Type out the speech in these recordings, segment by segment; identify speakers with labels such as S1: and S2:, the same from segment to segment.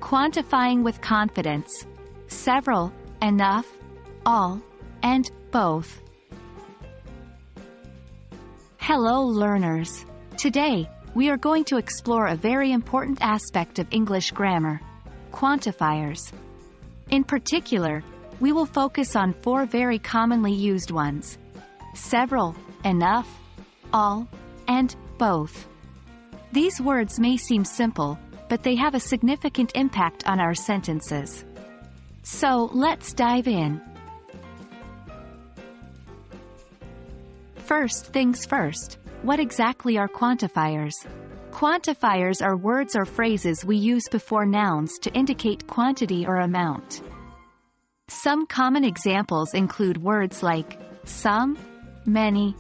S1: Quantifying with confidence. Several, enough, all, and both. Hello learners. Today, we are going to explore a very important aspect of English grammar: quantifiers. In particular, we will focus on 4 very commonly used ones: several, enough, all, and both. These words may seem simple, but they have a significant impact on our sentences. So, let's dive in. First things first, what exactly are quantifiers? Quantifiers are words or phrases we use before nouns to indicate quantity or amount. Some common examples include words like some, many,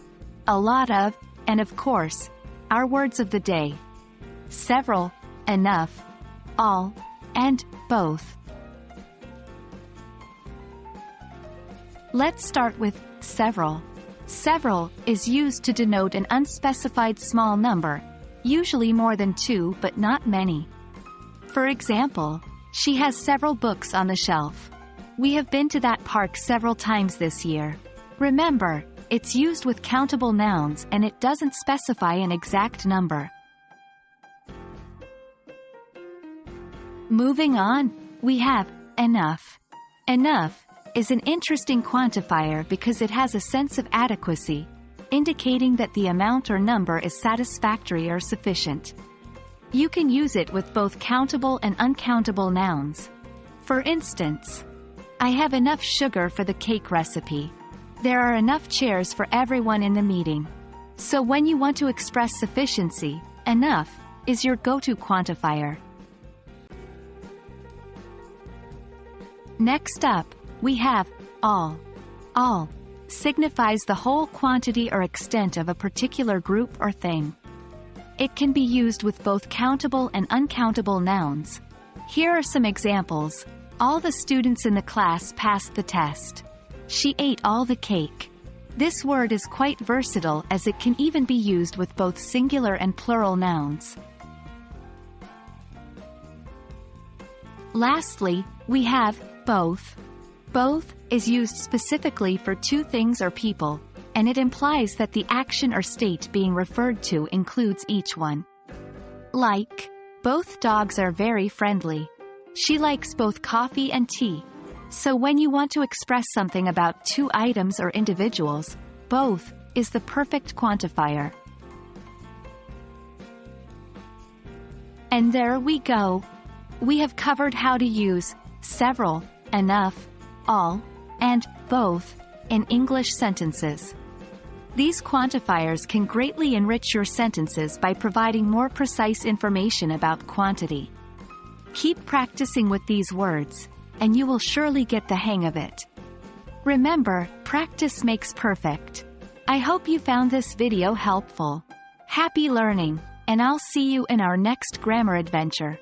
S1: a lot of, and of course, our words of the day: several, enough, all, and both. Let's start with several. Several is used to denote an unspecified small number, usually more than 2 but not many. For example, she has several books on the shelf. We have been to that park several times this year. Remember, it's used with countable nouns and it doesn't specify an exact number. Moving on, we have enough. Enough is an interesting quantifier because it has a sense of adequacy, indicating that the amount or number is satisfactory or sufficient. You can use it with both countable and uncountable nouns. For instance, I have enough sugar for the cake recipe. There are enough chairs for everyone in the meeting. So when you want to express sufficiency, enough is your go-to quantifier. Next up, we have all. All signifies the whole quantity or extent of a particular group or thing. It can be used with both countable and uncountable nouns. Here are some examples. All the students in the class passed the test. She ate all the cake. This word is quite versatile as it can even be used with both singular and plural nouns. Lastly, we have both. Both is used specifically for 2 things or people, and it implies that the action or state being referred to includes each one. Like, both dogs are very friendly. She likes both coffee and tea. So when you want to express something about 2 items or individuals, both is the perfect quantifier. And there we go. We have covered how to use several, enough, all, and both in English sentences. These quantifiers can greatly enrich your sentences by providing more precise information about quantity. Keep practicing with these words, and you will surely get the hang of it. Remember, practice makes perfect. I hope you found this video helpful. Happy learning, and I'll see you in our next grammar adventure.